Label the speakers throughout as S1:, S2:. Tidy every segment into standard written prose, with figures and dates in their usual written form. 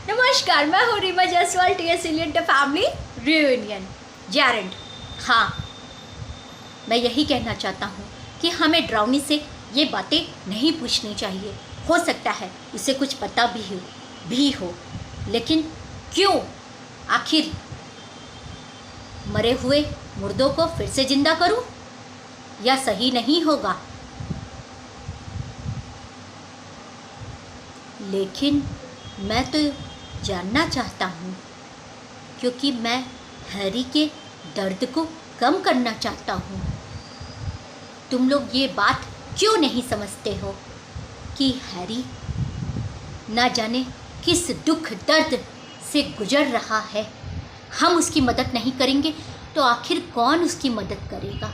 S1: नमस्कार, मैं हूँ Reema Jaiswal, TS Eliot family reunion जेरेंट। हाँ, मैं यही कहना चाहता हूँ कि हमें ड्राउनी से ये बातें नहीं पूछनी चाहिए। हो सकता है उसे कुछ पता भी हो, लेकिन क्यों? आखिर मरे हुए मुर्दों को फिर से जिंदा करूँ? यह सही नहीं होगा। लेकिन मैं तो जानना चाहता हूँ, क्योंकि मैं हैरी के दर्द को कम करना चाहता हूँ। तुम लोग ये बात क्यों नहीं समझते हो कि हैरी ना जाने किस दुख दर्द से गुजर रहा है। हम उसकी मदद नहीं करेंगे तो आखिर कौन उसकी मदद करेगा?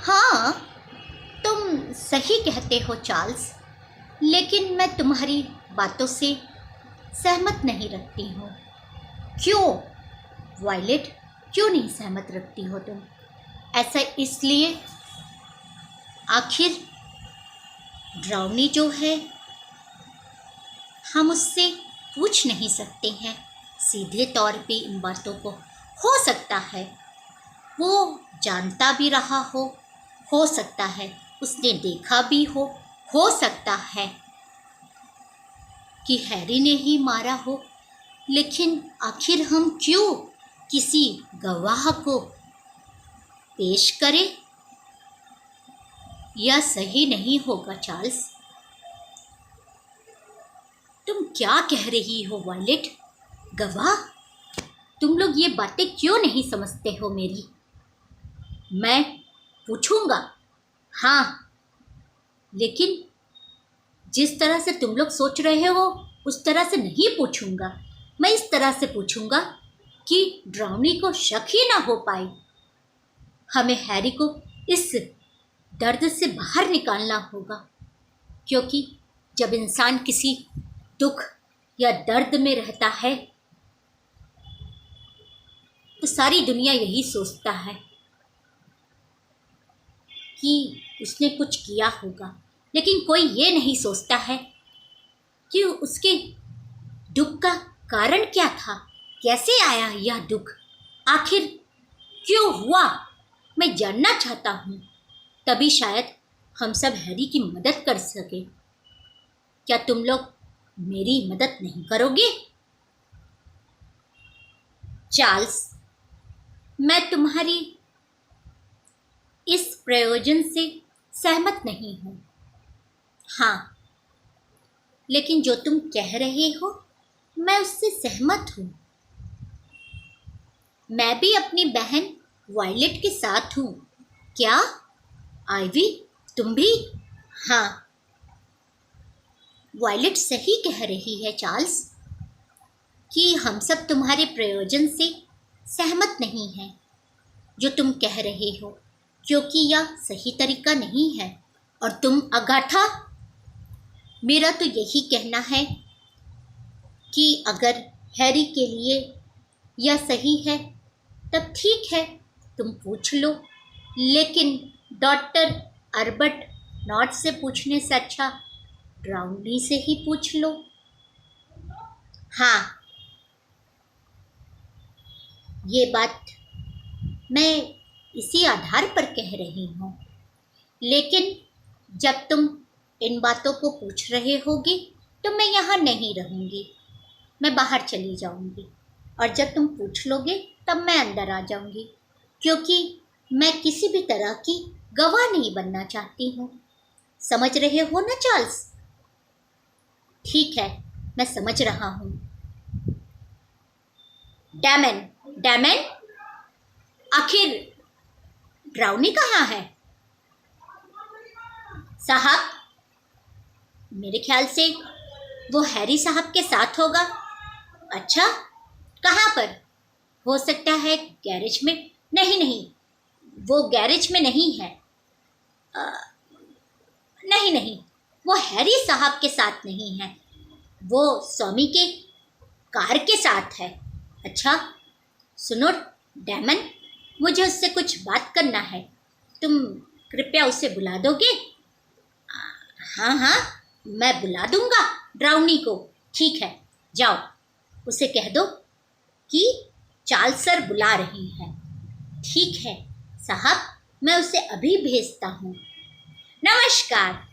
S1: हाँ, तुम सही कहते हो चार्ल्स, लेकिन मैं तुम्हारी बातों से सहमत नहीं रखती हूँ। क्यों वायलेट, क्यों नहीं सहमत रखती हो तुम? ऐसा इसलिए, आखिर ड्राउनी जो है हम उससे पूछ नहीं सकते हैं सीधे तौर पे इन बातों को। हो सकता है वो जानता भी रहा हो सकता है उसने देखा भी हो सकता है कि हैरी ने ही मारा हो। लेकिन आखिर हम क्यों किसी गवाह को पेश करें? यह सही नहीं होगा चार्ल्स। तुम क्या कह रही हो वायलेट? गवाह? तुम लोग ये बातें क्यों नहीं समझते हो मेरी? मैं पूछूंगा, हाँ, लेकिन जिस तरह से तुम लोग सोच रहे हो उस तरह से नहीं पूछूंगा। मैं इस तरह से पूछूंगा कि ड्राउनी को शक ही ना हो पाए। हमें हैरी को इस दर्द से बाहर निकालना होगा, क्योंकि जब इंसान किसी दुख या दर्द में रहता है तो सारी दुनिया यही सोचता है कि उसने कुछ किया होगा, लेकिन कोई ये नहीं सोचता है कि उसके दुख का कारण क्या था, कैसे आया यह दुख, आखिर क्यों हुआ। मैं जानना चाहता हूँ, तभी शायद हम सब हैरी की मदद कर सके। क्या तुम लोग मेरी मदद नहीं करोगे? चार्ल्स, मैं तुम्हारी इस प्रयोजन से सहमत नहीं हूँ। हाँ, लेकिन जो तुम कह रहे हो मैं उससे सहमत हूँ। मैं भी अपनी बहन वायलेट के साथ हूँ। क्या आइवी, तुम भी? हाँ, वायलेट सही कह रही है चार्ल्स कि हम सब तुम्हारे प्रयोजन से सहमत नहीं हैं जो तुम कह रहे हो, क्योंकि यह सही तरीका नहीं है। और तुम अगाथा, मेरा तो यही कहना है कि अगर हैरी के लिए यह सही है तब ठीक है, तुम पूछ लो। लेकिन डॉक्टर अल्बर्ट नॉट से पूछने से अच्छा ड्राउनी से ही पूछ लो। हाँ, ये बात मैं इसी आधार पर कह रही हूँ। लेकिन जब तुम इन बातों को पूछ रहे होगे तो मैं यहाँ नहीं रहूँगी, मैं बाहर चली जाऊँगी। और जब तुम पूछ लोगे तब मैं अंदर आ जाऊँगी, क्योंकि मैं किसी भी तरह की गवाह नहीं बनना चाहती हूँ। समझ रहे हो ना चार्ल्स? ठीक है, मैं समझ रहा हूँ। डैमन, डैमन, आखिर ड्राउनी कहाँ है? साहब, मेरे ख्याल से वो हैरी साहब के साथ होगा। अच्छा, कहाँ पर? हो सकता है गैरेज में। नहीं, वो गैरेज में नहीं है। नहीं, वो हैरी साहब के साथ नहीं है, वो स्वामी के कार के साथ है। अच्छा, सुनो डैमन, मुझे उससे कुछ बात करना है, तुम कृपया उसे बुला दोगे? हाँ, मैं बुला दूंगा ड्राउनी को। ठीक है, जाओ, उसे कह दो कि चाल सर बुला रही हैं। ठीक है साहब, मैं उसे अभी भेजता हूँ। नमस्कार।